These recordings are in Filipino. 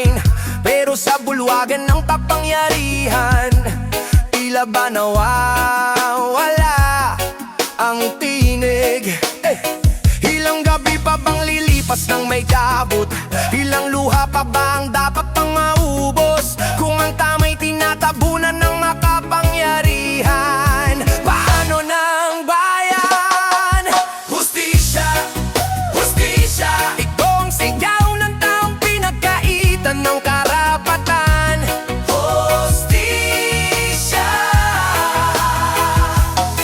amin. Pero sa bulwagan ng kapangyarihan, tila ba nawawala ang tinig? Ilang gabi pa bang lilipas ng may dabot? Ilang luha pa ba ang dapat pang maubos? Kung ang tama'y tinatabunan ng makapangyarihan, paano ng bayan? Hustisya, hustisya, itong sigaw ng taong pinagkaitan ng karapatan. Hustisya,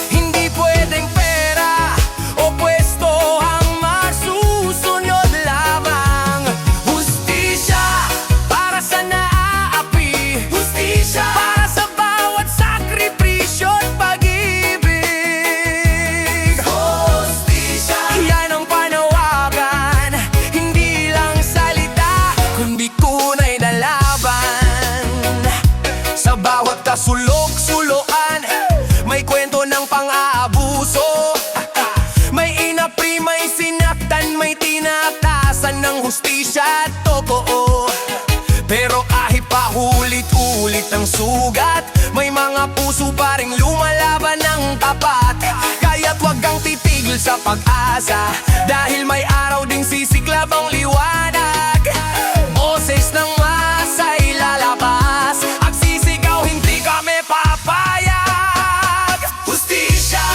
hindi pwedeng pera o pwesto ang masusunod lamang. Hustisya para sa naaapi, hustisya para sa bawat sakripisyo at pag-ibig. Hustisya, yan ang panawagan, hindi lang salita, kundi tunay na laban. Sa bawat kasulok-suloan, may kwento ng pang-aabuso. May inapri, may sinaktan, may tinatasan ng hustisya at totoo. Pero kahit pa ulit-ulit ang sugat, may mga puso pa ring lumalaban ng tapat. Kaya't wag kang titigil sa pag-asa, dahil may araw ding sisiklab ang liwanag. Boses ng masa'y lalabas at sisigaw, hindi kami papayag. Hustisya,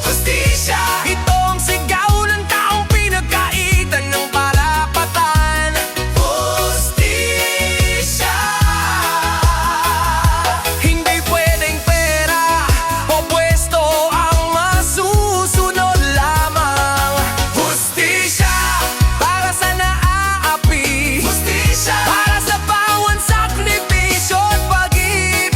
hustisya, itong sigaw ng taong pinagkaitan ng karapatan. Hustisya, hindi pwedeng pera o pwesto ang masusunod lamang. Hustisya para sa naaapi, hustisya para sa bawat sakripisyo at pag-ibig.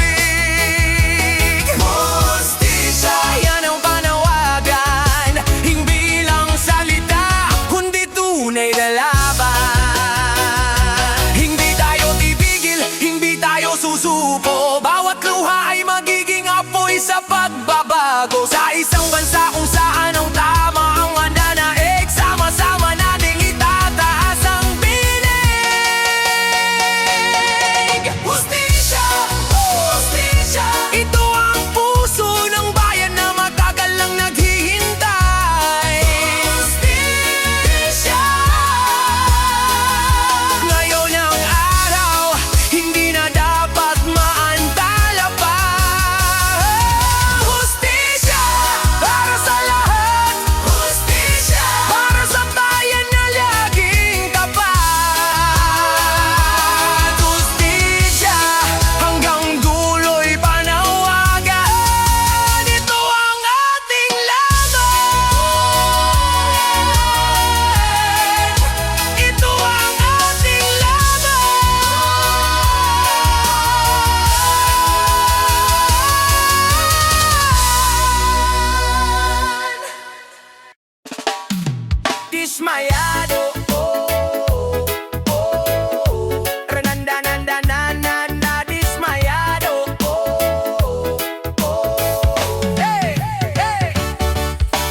Hustisya, yan ang panawagan, hindi lang salita, kundi tunay na laban. Hindi tayo titigil, hindi tayo susuko, bawat luha ay magiging apoy sa pagbabago. Sa isang bansa kung saan ang tama ang mananaig, sama-sama nating itataas ang binig. Hustisya, hustisya, ito ang puso ng bayan na matagal lang naghihintay. Hustisya, ngayon ang araw, hindi na dapat maantala pa. Hustisya para sa lahat, hustisya para sa bayan na laging tapat. Hustisya hanggang dulo'y panawagan, ito ang ating laban. Ito ang ating laban. Dismayado, Renanda, dismayado, hey, hey.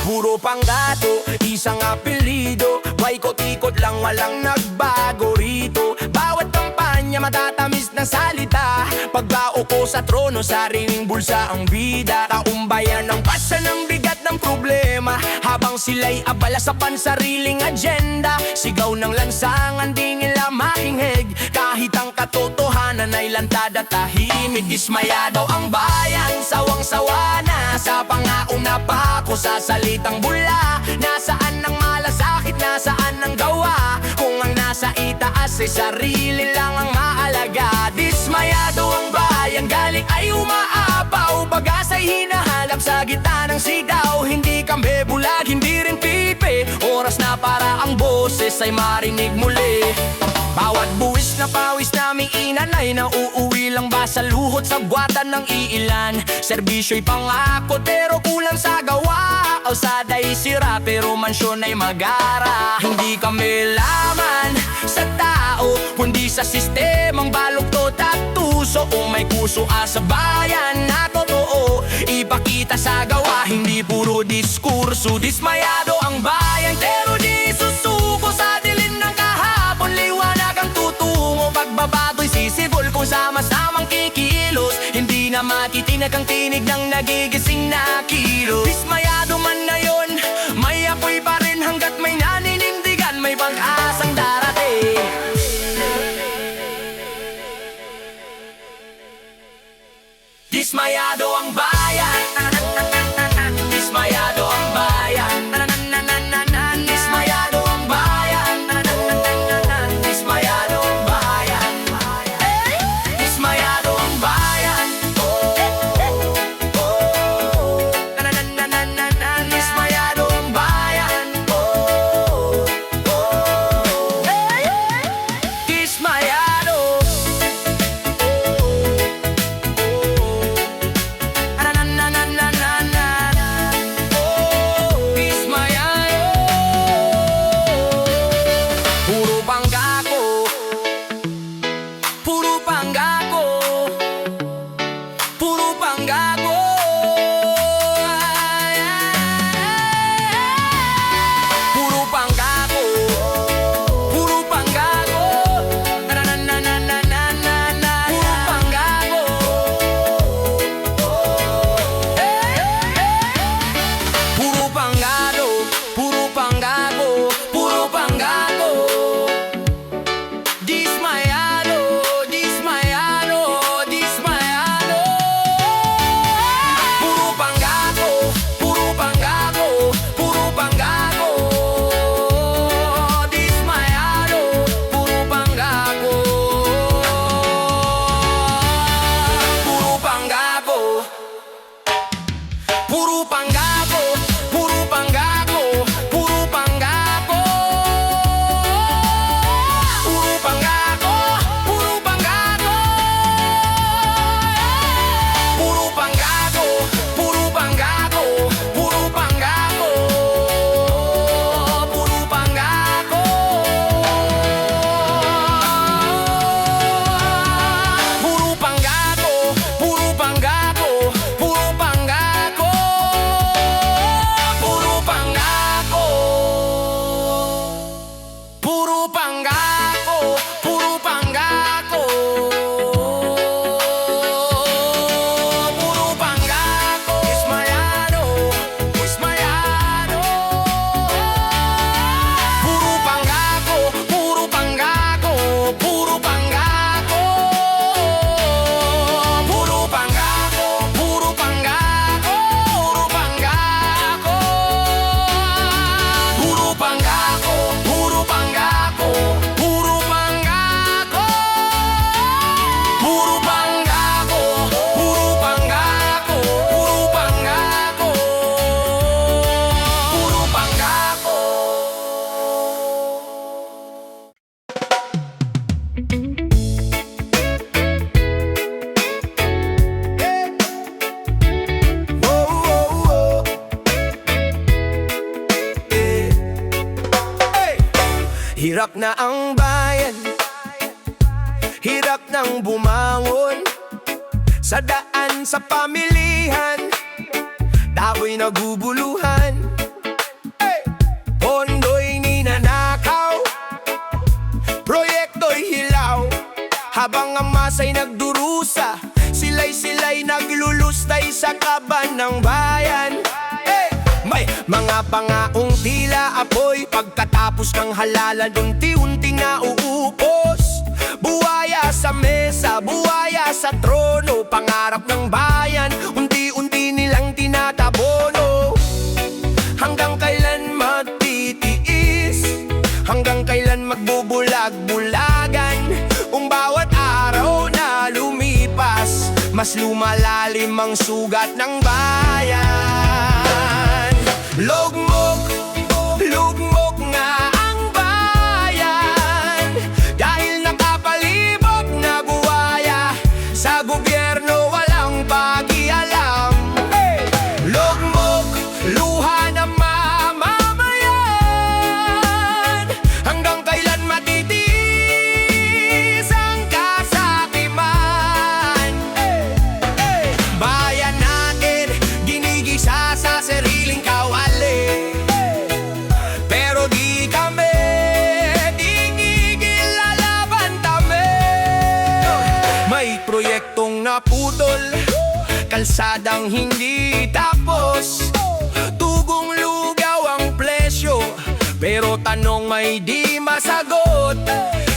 Puro panggato, isang apelido, paikot-ikot lang, walang nagbago rito. Bawat kampanya matatamis na salita, pagbao ko sa trono, sariling bulsa ang bida. Taumbayan ang pasa ng bigat ng problema, habang sila'y abala sa pansariling agenda. Sigaw ng lansangan, di nila mahinghig, kahit ang katotohanan ay lantad at tahimik. Dismayado ang bayan, sawang-sawa na sa pangako na pako sa salitang bula. Nasaan ang malasakit, nasaan ang gawa, kung ang nasa itaas ay sarili lang ang maalaga. Dismayado ang bayan, galing ay umaapaw, pag-asa'y hinahanap sa gitna ng sigaw. Hindi kami bulag, hindi rin pipi, oras na para ang boses ay marinig muli. Bawat buwis na pawis naming inanay, na uuwi lang ba sa luhot sa buwatan ng iilan? Serbisyo'y pangako pero kulang sa gawa, kalsada'y sira pero mansyon ay magara. Hindi kami laman sa tao, kundi sa sistemang baluktot at tuso. Kung may puso sa bayan na totoo, ipakita sa gawa, hindi puro diskurso. Dismayado ang bayan pero di susuko sa dilim ng kahapon, liwanag ang tutungo pagbabago. Inagang tinig ng nagigising na kilos. Dismayado man na yon, may apoy pa rin hanggat may naninindigan, may pag-asang darating. Dismayado ang bayan, dismayado ang bayan, dismayado ang bayan, dismayado ang bayan, dismayado ang bayan, dismayado ang bayan, dismayado. Puro pangako, puro pangako. Puro pangako, puro pangako. Puro pangako. Puro pangako, puro pangako, puro pangako. Dismayado, dismayado, dismayado. Puro pangako, puro pangako, puro pangako. Dismayado, puro pangako. Puro pangako. Puro pangako, puro pangako, puro pangako. Puro pangako, puro pangako. Puro pangako, puro pangako, puro pangako. Puro pangako. Puro pangako, puro pangako, puro pangako. Puro pangako. Puro pangako, puro pangako. Puro pangako. Dismayado, dismayado. Puro pangako, puro pangako, puro pangako. Puro pangako, puro pangako, puro pangako. Puro pangako, puro pangako, puro pangako. Puro pangako, puro pangako, puro pangako. Puro pangako. Hirap na ang bayan, hirap nang bumangon. Sa daan sa pamilihan, tao'y naguguluhan. Pondo'y ninanakaw, proyekto'y hilaw. Habang ang masa'y nagdurusa, sila'y naglulustay sa kaban ng bayan. May mga pangaong tila apoy, pagkatapos ng halalan unti-unting nauupos. Buwaya sa mesa, buwaya sa trono, pangarap ng bayan, unti-unti nilang tinatabono. Hanggang kailan matitiis? Hanggang kailan magbubulag-bulagan? Kung bawat araw na lumipas, mas lumalalim ang sugat ng bayan. Lugmok, lugmok nga ang bayan, dahil nakapalibot na buwaya. Sa gobyerno walang pakialam. Lugmok, luha ng mamamayan. Hanggang kailan matitiis ang kasakiman? Bayan natin, ginigisa sa sariling kawali. Pero di kami tigigil, lalaban kami. May proyektong naputol, kalsadang hindi tapos. Tugong lugaw ang presyo, pero tanong may di masagot.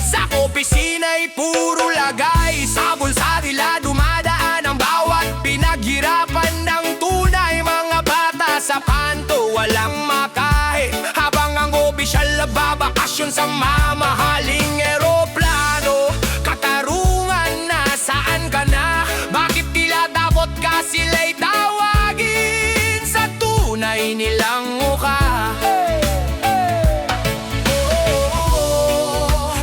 Sa opisina'y puro lagay, sa bulsa nila dumadaan ang bawat pinaghirapan ng tunay. Mga bata sa panto walang makahe, habang ang opisyal nagbabakasyon sa mamahaling eroplano. Katarungan, nasaan ka na? Bakit tila tapot ka sila'y tawagin sa tunay nilang mukha?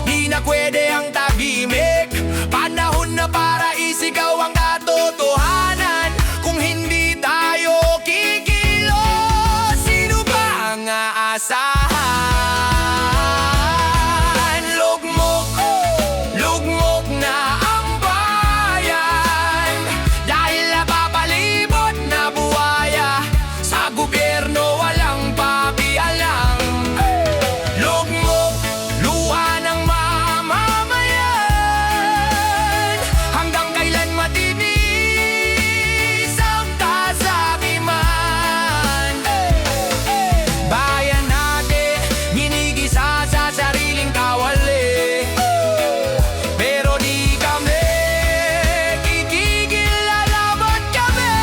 Di na pwede ang tahimik, panahon na para isigaw ang katotohanan. Kung hindi tayo kikilos, sino ba ang aasahan? Lugmok, lugmok na ang bayan, dahil napapalibot na buhaya. Sa gobyerno walang pakialam. Lugmok, luha ng mamamayan. Hanggang kailan matitiis ang kasakiman? Bayan natin, ginigisa sa sariling kawali, pero di kami kikigil, lalaban kami.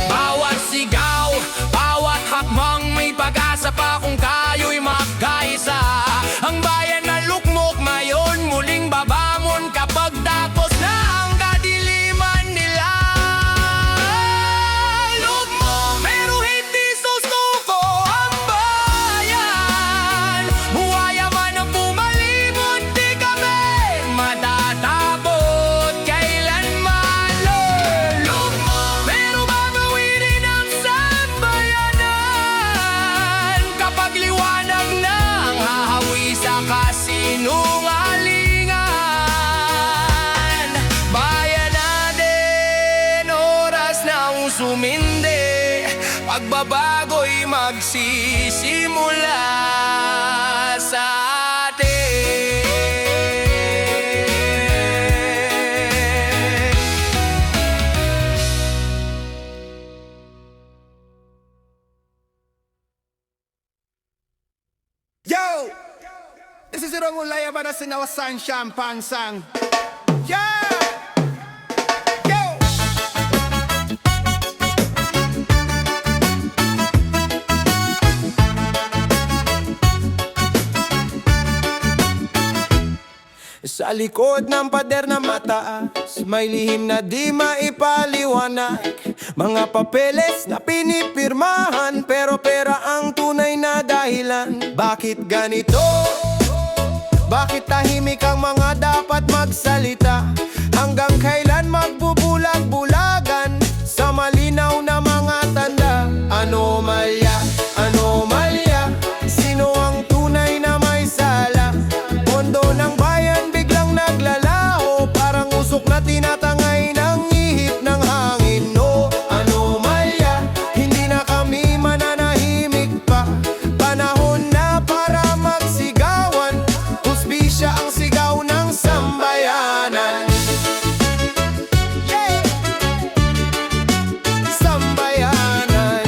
Bawat sigaw, bawat hakbang, may pag-asa pa kung kayo'y magkaisa. Ang bayan na lugmok ngayon, muling babamon kapag tapos na ang kadiliman nila. Lugmok, pero hindi susuko ang bayan. Buhaya man ang pumalibot, di kami matatakot kailanman. Lugmok, pero babawirin ang sambayanan kapag liwanag na ang hahawi sa kasinungalingan. Bayan natin, oras na sumindi, pagbabago'y magsisimula sa atin. Yo! This is Irong Ulaya para sinawasan Champagne Sang. Yeah! Yo! Sa likod ng pader na mataas, may lihim na di maipaliwanag. Mga papeles na pinipirmahan, pero pera ang tunay na dahilan. Bakit ganito? Bakit tahimik ang mga dapat magsalita? Hanggang kailan magbubulag-bulagan sa malinaw na mga tanda? Anomalya, anomalya, sino ang tunay na may sala? Pondo ng bayan biglang naglalaho, parang usok na tinatangay ng ihip ng hangin. No, anomalya, hindi na kami mananahimik pa. Panahon na para magsigawan, huspisya ang sigaw ng sambayanan. Yeah! Sambayanan.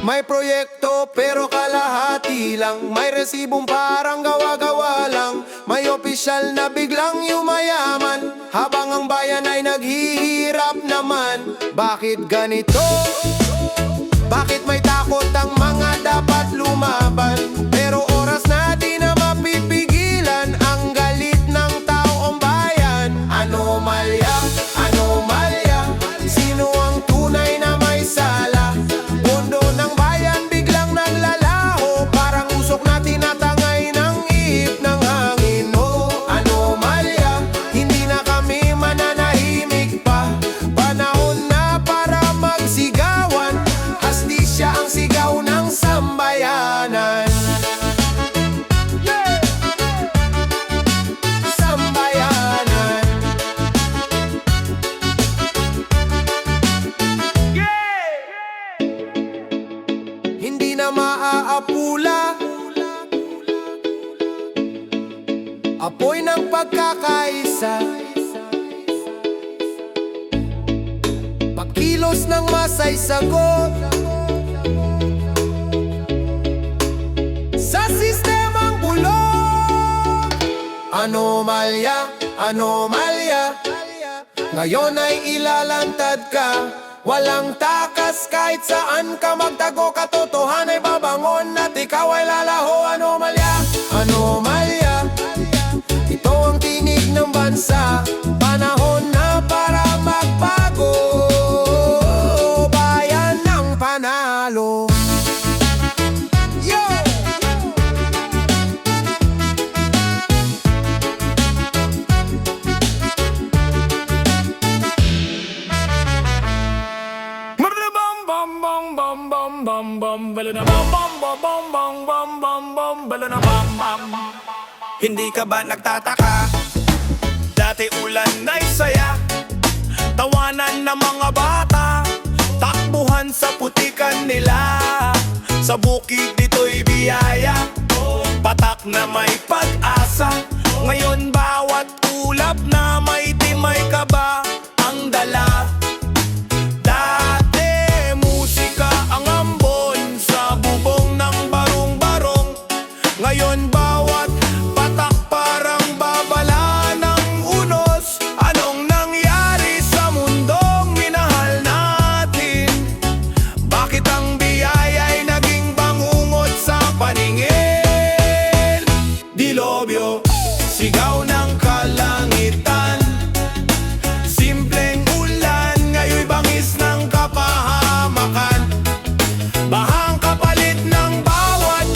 May proyekto pero kalahati lang, may resibong parang gawa-gawa lang, may opisyal na biglang yumayaman, habang ang bayan ay naghihirap naman. Bakit ganito? Bakit may takot ang mga dapat lumaban? Pero oras na di na mapipigilan ang galit ng taong bayan. Anomalya, anomalya, sino ang tunay na may sala? Pondo ng bayan biglang naglalaho, parang usok na tinatangay ng ihip ng hangin. Oh, anomalya, hindi na kami mananahimik pa. Panahon na para magsigawan, hastisya ang sigaw ng sambayanan. apoy ng pagkakaisa, pagkilos ng masay sagot sa sistemang bulok. Anomalya, anomalya, ngayon ay ilalantad ka. Walang takas kahit saan ka magtago, katotohan ay babangon at ikaw ay lalaho. Anomalya, anomalya, ito ang tinig ng bansa. Panahon na para magbago, bayan ng panalo. Yo! Hindi ka ba nagtataka? Dati ulan ay saya, tawanan ng mga bata, takbuhan sa putikan nila. Sa bukid dito'y biyaya, patak na may pag-asa. Ngayon bawat ulap na may timay kaba ang dala. Dati musika ang ambon sa bubong ng barong-barong. Ngayon bawat patak parang babala ng unos. Anong nangyari sa mundong minahal natin? Bakit ang biyaya'y naging bangungot sa paningin? Dilobyo, sigaw ng kalangitan, simpleng ulan, ngayon bangis ng kapahamakan. Bahang kapalit ng bawat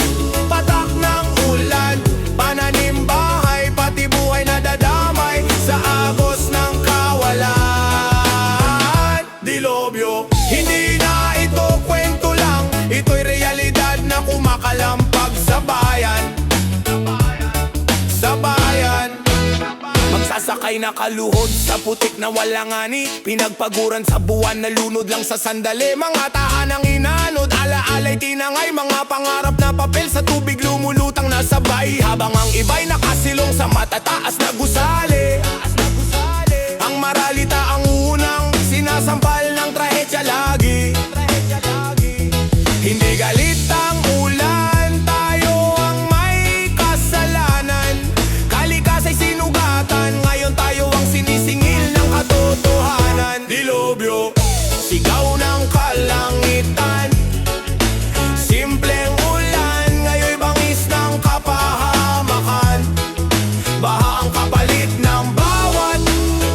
patak ng ulan, pananim bahay, pati buhay na dadamay sa agos ng kawalan. Dilobyo, hindi na ito kwento lang, ito'y realidad na kumakalampag sa bayan. Sa bayan, magsasakay na kaluhod sa putik na walang ani, pinagpaguran sa buwan na lunod lang sa sandali. Mga tahanang inanod, alaalay tinangay, mga pangarap na papel sa tubig lumulutang na sabay. Habang ang iba'y nakasilong sa matataas na gusali, ang maralita ang unang sinasampal ng trahedya lagi. Hindi galit ang ulan, tayo ang may kasalanan. Kalikas ay sinugatan, ngayon tayo ang sinisingil ng katotohanan. Dilobyo, sigaw ng kalangitan, simpleng ulan, ngayon bangis ng kapahamakan. Baha ang kapalit ng bawat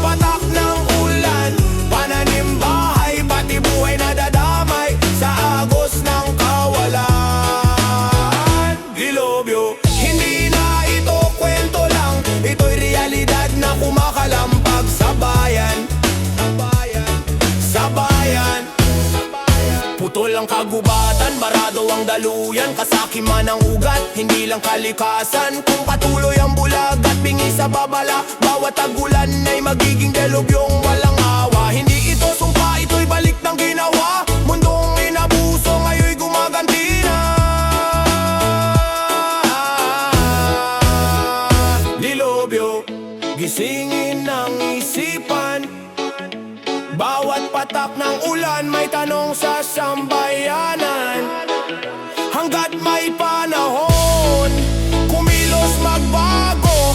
patak ng ulan, pananim bahay, pati buhay na dadamay sa agos ng kawalan. Dilobyo, hindi na ito kwento lang, ito'y realidad na kumakalampag sa bayan. Sa bayan, putol ang kagubatan, barado ang daluyan, kasakiman ang ugat, hindi lang kalikasan. Kung patuloy ang bulag at bingi sa babala, bawat tagulan ay magiging delubyong walang awa. Hindi ito sumpa, ito'y balik ng ginawa. Mundong inabuso, ngayon'y gumaganti na. Dilobyo, gisingin ng isipan, bawat patak ng ulan may tanong sa sambayanan. Hanggat may panahon, kumilos magbago,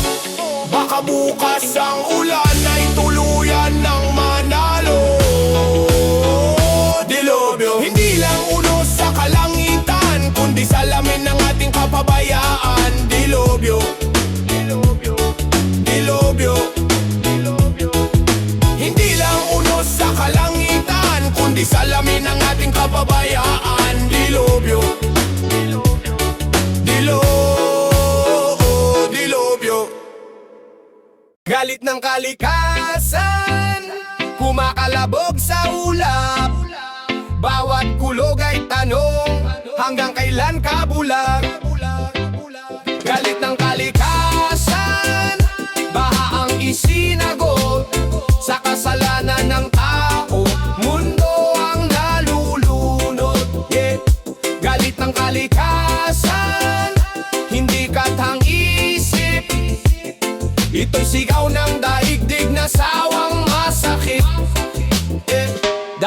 baka bukas ang ulan ay tuluyan ng manalo. Dilobyo, hindi lang unos sa kalangitan, kundi salamin ng ating kapabayaan. Dilobyo, dilobyo, dilobyo, dilobyo, hindi lang unos sa kalangitan, kundi salamin ng ating kapabayaan. Dilobyo, dilobyo, dilobyo. Galit ng kalikasan, kumakalabog sa ulap, bawat kulog ay tanong, hanggang kailan ka bulag? Galit ng kalikasan, baha ang isinagot sa kasalanan ng tao, mundo ang nalulunod. Yeah. Galit ng kalikasan, hindi katang isip,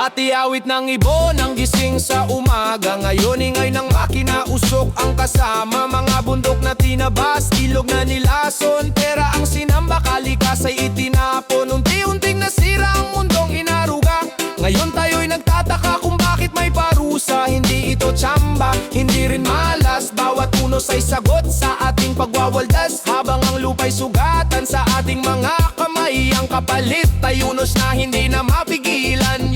Dati awit ng ibon ang gising sa umaga, ngayon ingay ng makina, usok ang kasama. Mga bundok na tinabas, ilog na nilason, pera ang sinamba, kalikas ay itinapon. Unti-unting nasira ang mundong inaruga, ngayon tayo'y nagtataka kung bakit may parusa. Hindi ito tsamba, hindi rin malas, bawat unos ay sagot sa ating pagwawaldas. Habang ang lupa'y sugatan sa ating mga kamay, ang kapalit ay unos na hindi na mapigilan.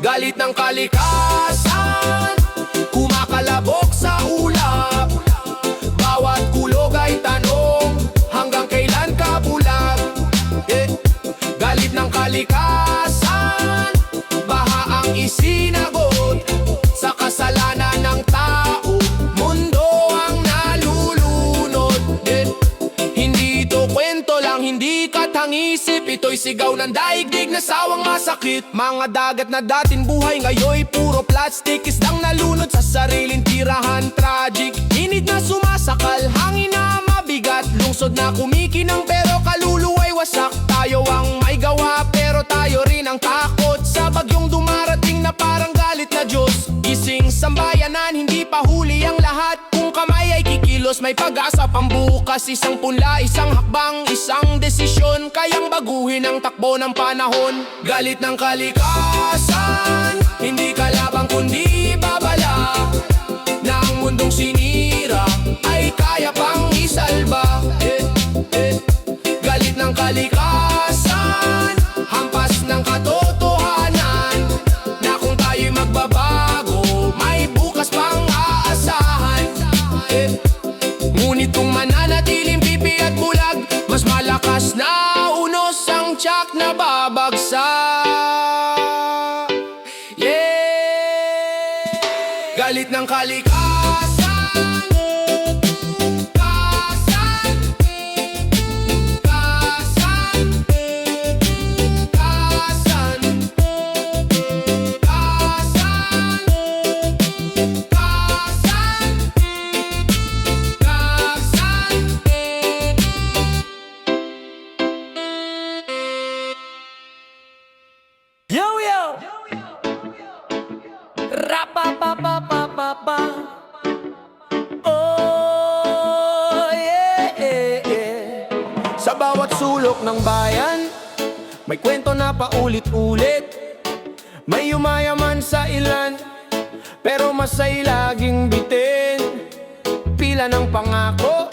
Galit ng kalikasan, kumakalabok sa ulap. Bawat kulog ay tanong, hanggang kailan ka bulag? Galit ng kalikasan, baha ang isinagot sa kasalanan ng tao, mundo ang nalulunod. Hindi ito kwento lang, hindi katang-isip, ito'y sigaw ng daigdig na sawang masakit. Mga dagat na dating buhay, ngayoy puro plastic, isdang nalunod sa sariling tirahan, tragic. Init na sumasakal, hangin na mabigat, lungsod na kumikinang pero kaluluwa'y wasak. Tayo ang may gawa pero tayo rin ang takot sa bagyong dumarating na parang galit na Diyos. Gising sambayanan, hindi pa huli ang lahat, kung kamay ay kikilos may pag-asa pambukas. Isang punla, isang hakbang, isang desisyon, kayang baguhin ang takbo ng panahon. Galit ng kalikasan, hindi kalabang kundi babala, na ang mundong sinira ay kaya pang isalba. Galit ng kalikasan, hampas ng katotohanan, na kung tayo'y magbabago, may bukas pang aasahan. Ngunit kung mananatiling pipi at bulag, mas malakas na unos ang tiyak na babagsak. Galit ng kalikasan, kasan, kasan, kasan, kasan, kasan, kasan. Yo yo, rapa-pa-pa-pa-pa-pa. Oh yeah. Sa bawat sulok ng bayan, may kwento na paulit-ulit. May yumayaman sa ilan, pero masay laging bitin. Pila ng pangako,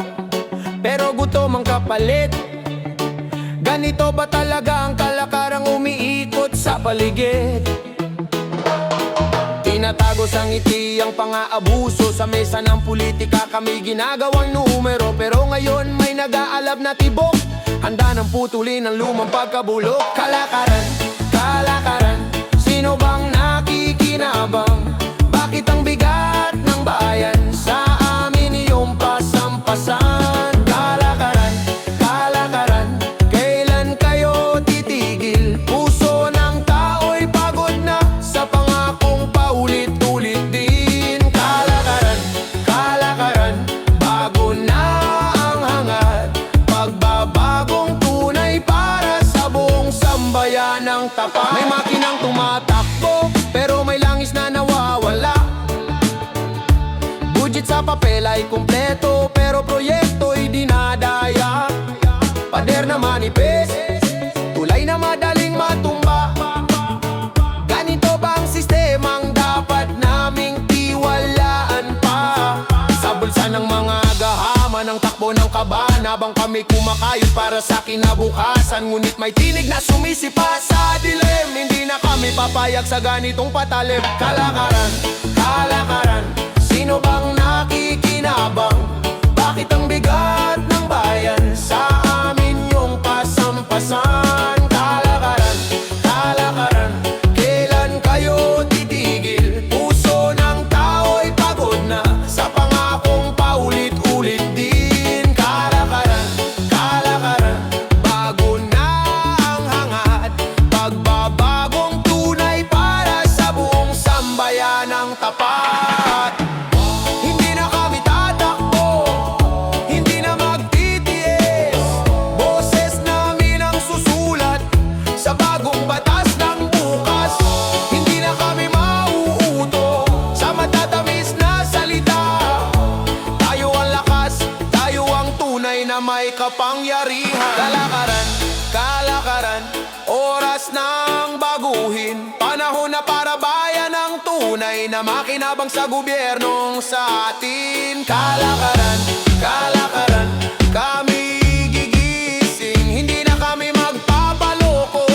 pero gutom ang kapalit. Ganito ba talaga ang kalakarang umiikot sa paligid? Tinatago sa ngiti ang pang-aabuso, sa mesa ng politika kami ginagawang numero. Pero ngayon may nag-aalab na tibok, handa ng putulin ang lumang pagkabulok. Kalakaran, kalakaran, sino bang nakikinabang? Bakit ang bigat ng bayan sa amin iyong pasampasan? Kalakaran, kalakaran, kailan kayo titigil? Puso ng tao'y pagod na sa pangakong paulit-ulit din. Kalakaran, kalakaran, bago na ang hangat, pagbabagong tunay para sa buong sambayan ng tapat. May makinang tumatakbo, pero may langis na nawawala. Budget sa papel ay kumpleto, pero proyekto'y dinadaya. Pader na manipes, tulay na madaling matumba. Ganito ba ang sistemang dapat naming tiwalaan pa? Sa bulsa ng mga gahaman, ang takbo ng kaban, habang kami kumakayod para sa kinabukasan. Ngunit may tinig na sumisipa sa dilim, hindi na kami papayag sa ganitong patalim. Kalakaran, kalakaran, sino bang nakikinabang? Bakit ang bigat ng bayan sa amin yung pasampasan? Kalakaran, kalakaran, kailan kayo titigil? Puso ng tao'y pagod na sa pangakong paulit-ulit din. Kalakaran, kalakaran, bago na ang hangat, pagbabagong tunay para sa buong sambayan ng tapat. Hindi na kami tatakbo, hindi na magtitiis, boses namin makapangyarihan. Kalakaran, kalakaran, oras ng baguhin. Panahon na para bayan ang tunay na makinabang sa gobyernong sa atin. Kalakaran, kalakaran, kami gigising. Hindi na kami magpapaloko,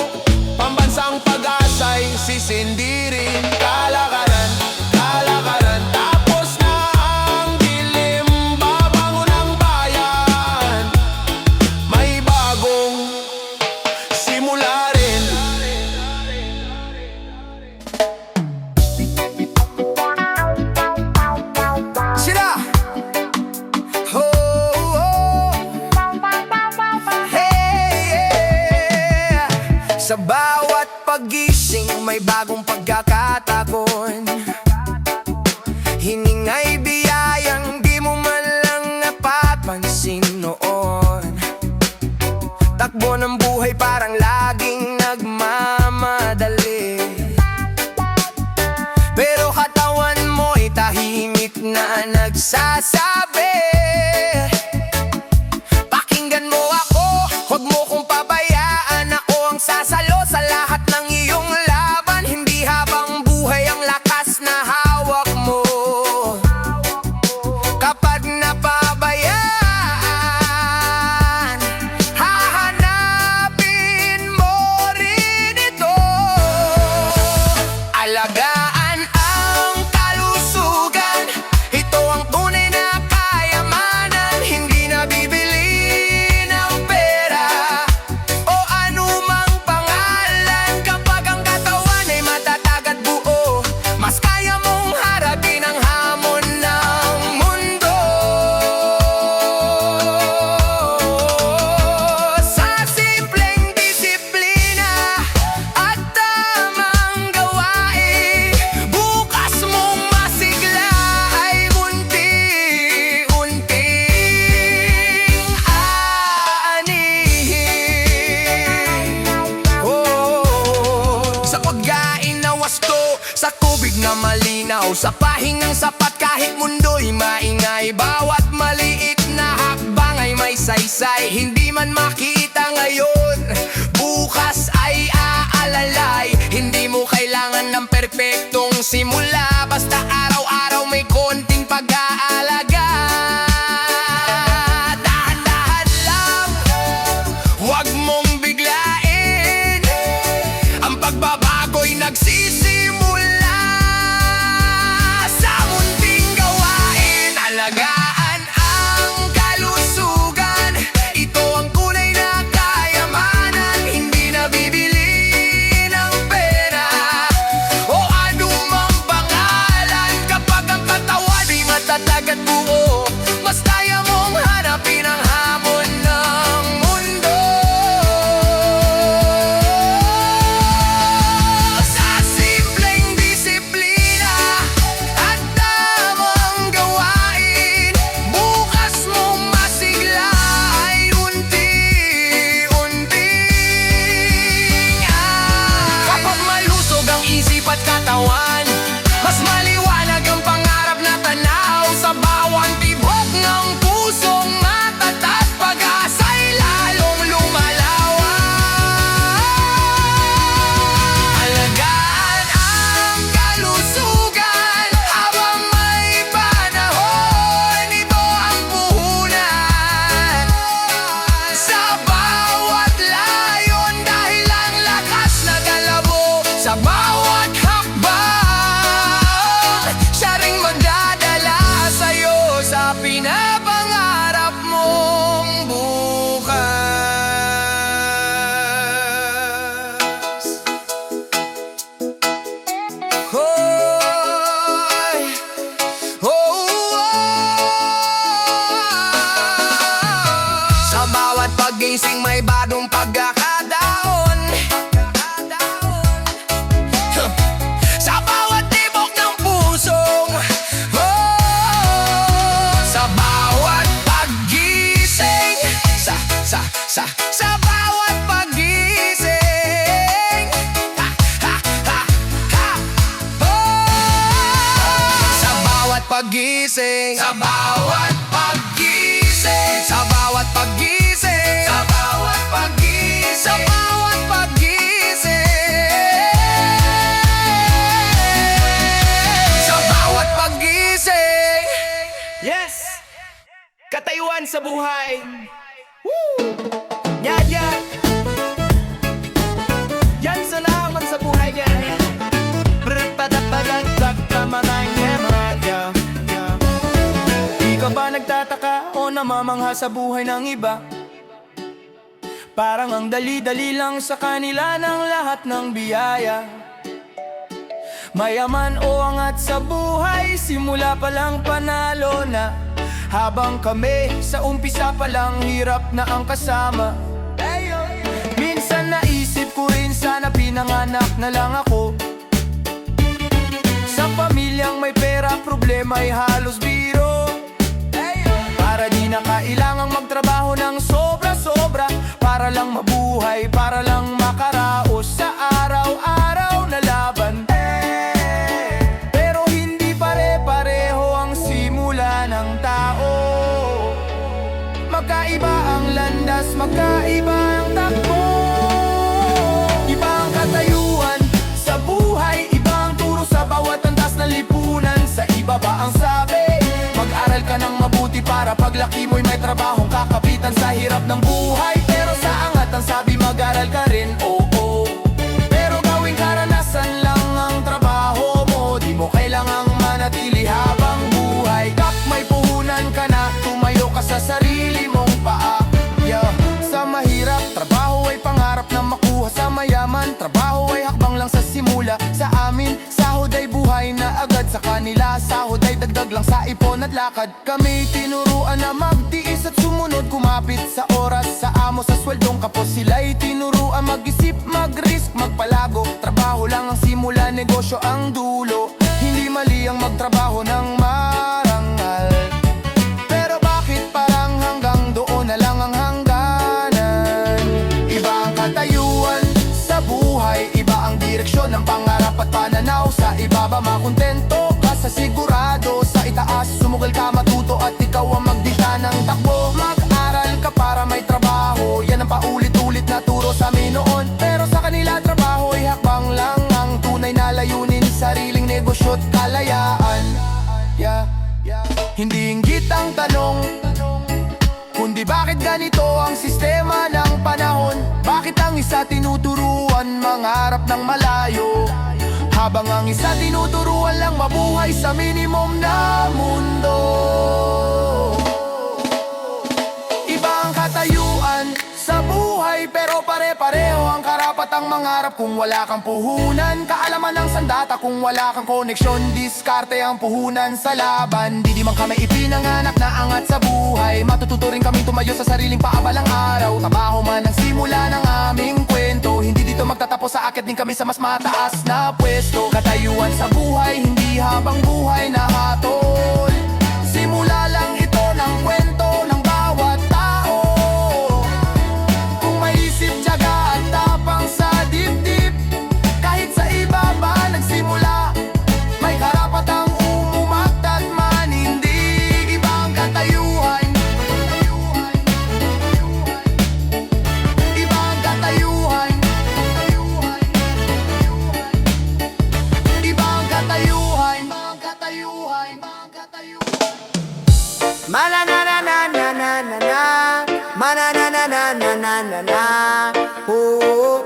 pambansang pag-asa'y sisindirin. Kalakaran, kalakaran, tapos na ang dilim, babangon ang bayan. May bagong simula rin. Sila! Oh, oh. Hey, yeah. Sa bawat pagising may bagong pagkakataon. Hiningay biyayang di mo man lang napapansin noon. Takbo ng buhay parang laging nagmamadali, pero katawan mo'y tahimik na nagsasabi, pakinggan mo ako, huwag mo kong pabayaan. Ako ang sasalo sa lahat ng iyong laban. Hindi habang buhay ang lakas na hawak mo. Kapag napabayaan, hahanapin mo rin ito. Alagaan ang kalusugan, ito ang tunay na kayamanan. Hindi nabibili ng pera o anumang pangalan. Kapag ang katawan ay matatag at buo, mas kaya mong harapin ang hamon ng mundo. Sa simpleng disiplina at tamang gawain, bukas mong masigla ay unti-unting aanihin. Sa pagkain na wasto, sa tubig na malinaw, sa pahingang sapat kahit mundo'y maingay. Bawat maliit na hakbang ay may saysay. Hindi man makita ngayon, bukas ay aalalay. Hindi mo kailangan ng perpektong simula, basta araw-araw may konting pag-aalaga. Dahan-dahan lang, huwag mong biglain. Ang pagbabago'y nagsisimula sa munting gawain. Alagaan ang kalusugan, ito ang kulay na kayamanan. Hindi nabibili ng pera o anumang pangalan. Kapag ang katawan ay matatag at buo, mas kaya mong hanapin ang hamon ng mundo. Sa simpleng disiplina at tamang gawain, bukas mong masigla ay unti-unting Kapag malusog ang isip at katawan, mas maliwanag ang pangarap na tanaw. Sa bawat tibok ng pusong matatag, pag-asa'y lalong lumalawak. Alagaan ang kalusugan habang may panahon, ito ang puhunan sa bawat layon. Dahil ang lakas na galabo sa bawat hakbang, siya ring magdadala sa'yo sa pinapangarap mong bukas. Hoy, sa bawat pagising may bagong pagkakataon. Sa bawat tibok ng pusong, sa bawat pagising, sa bawat pagising, sa bawat pagising, sa bawat pagising, sa bawat pagising. katayuan sa buhay. Woo! Yaya! Yan salamat sa buhay niya. Brpadapagagdag kamanay niya. Di ka ba nagtataka o namamangha sa buhay ng iba? Parang ang dali-dali lang sa kanila ng lahat ng biyaya. Mayaman o angat sa buhay, simula pa lang panalo na. Habang kami sa umpisa pa lang, hirap na ang kasama. Minsan naisip ko rin sana pinanganak na lang ako. Sa pamilyang may pera, problema ay halos biro. Para di na kailangang magtrabaho ng sobra-sobra, para lang mabuhay, para lang makaraos sa araw-araw na laban. Pero hindi pare-pareho ang simula ng tao. Magkaiba ang landas, magkaiba ang takbo. Iba ang katayuan sa buhay, iba ang turo sa bawat antas na lipunan. Sa iba ba ang sabi, mag-aral ka ng mabuti para paglaki mo'y may trabahong kakapitan sa hirap ng buhay. Pero sa angat ang sabi, mag-aral ka rin, oo. Pero gawing karanasan lang ang trabaho mo, di mo kailangang manatili habang buhay. Kap may puhunan ka na, tumayo ka sa sarili mong paa. Sa mahirap, trabaho ay pangarap na makuha. Sa mayaman, trabaho ay hakbang lang sa simula. Sa amin, sahod ay buhay na agad. Sa kanila, sahod ay dagdag lang sa ipon at lakad. Kami tinuruan na magtiis at sumunod, kumapit sa oras, sa amo, sa sweldong kapos. Sila'y tinuruan mag-isip, mag-risk, magpalago. Trabaho lang ang simula, negosyo ang dulo. Hindi mali ang magtrabaho ng marangal. Pero bakit parang hanggang doon na lang ang hangganan? Iba ang katayuan sa buhay, iba ang direksyon ng pangarap at pananaw. Sa iba ba makontento ka sa sigurado, sa itaas sumugal ka matuto at ikaw ang magdita ng takbo. Mag-aral ka para may trabaho, yan ang paulit-ulit na turo sa amin noon. Pero sa kanila trabaho ay hakbang lang ang tunay na layunin, sariling negosyo at kalayaan. Hindi inggit ang tanong, kundi bakit ganito ang sistema ng panahon. Bakit ang isa tinuturuan mangarap ng malayo, habang ang isa tinuturuan lang mabuhay sa minimum na mundo. Iba ang katayuan sa buhay, pero pare-pareho ang karapatang mangarap. Kung wala kang puhunan, kaalaman ng sandata. Kung wala kang koneksyon, diskarte ang puhunan sa laban. Di man kami ipinanganak na angat sa buhay, matututo rin kaming tumayo sa sariling paabalang araw. Trabaho man ang simula ng aming kwento, hindi dito magtatapos, sa akit din kami sa mas mataas na pwesto. Katayuan sa buhay, hindi habang buhay na hatol. Simula lang ito ng kwento ng bawat tao. Kung may isip, tiyaga at tapang sa dibdib, kahit sa iba ba nagsimula, may karapatang umumat at manindig. Iba ang katayuan, iba ang katayuan, iba ang katayuan, iba ang katayuan, iba ang katayuan. Mananananananana, mananananananana, oh,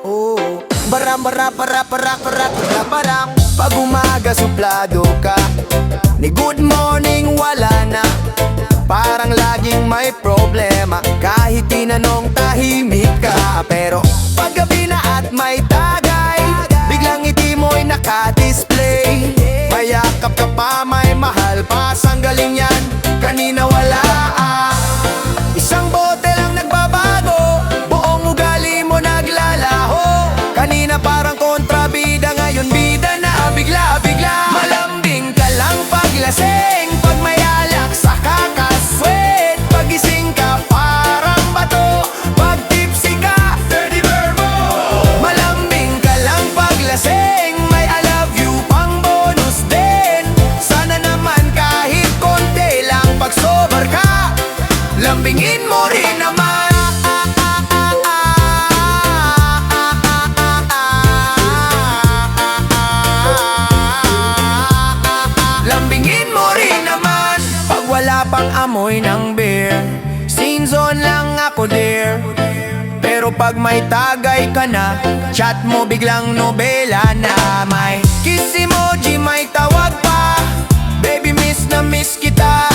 oh. Baram, bara, para, para, para, para, baram. Pag umaga suplado ka, ni good morning wala na. Parang laging may problema, kahit tinanong tahimik ka. Pero pag gabi na at may tagay, biglang ngiti mo'y naka-display. Mayakap ka pa, may mahal pa, sang galing yan, kanina wala ah. Isang bote lang nagbabago, buong ugali mo naglalaho. Kanina parang kontrabida, ngayon bida na bigla-bigla. Malambing ka lang paglasing, pag may alak sa kakaswet. Pagising ka parang bato, pag tipsy ka, dirty verbo. Malambing ka lang paglasing, may I love pag may tagay ka na, chat mo biglang nobela na. May kiss emoji, may tawag pa, baby miss na miss kita.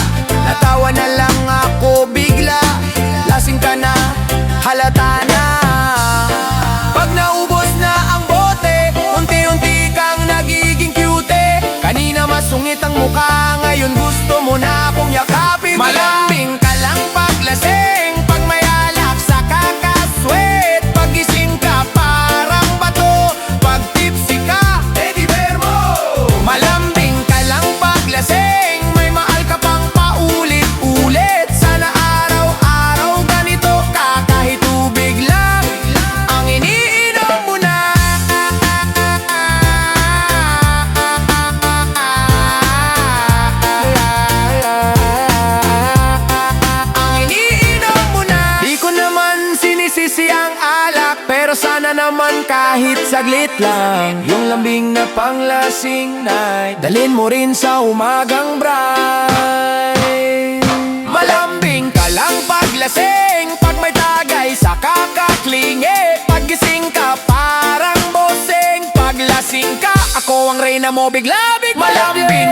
Natawa na lang ako bigla, lasing ka na, halata na. Pag naubos na ang bote, unti-unti kang nagiging cute. Kanina masungit ang mukha, ngayon gusto mo na akong yakapin. Malambing ka lang paglasing, pag may alak sa kakasweat. Pagising ka parang bato, pag tipsy ka, teddy bear mo. Malambing ka lang paglasing, may maal ka pang paulit-ulit. Sana araw-araw ganito ka, kahit tubig lang ang iniinom mo na. Ang iniinom mo na. Di ko naman sinisisi ang alak, pero sana naman kahit saglit lang. Yung lambing na panglasing night, dalhin mo rin sa umagang bright. Malambing ka lang paglasing, pag may tagay sa kakaklingi. Pagising ka parang boseng, paglasing ka, ako ang reyna mo bigla-bigla. Malambing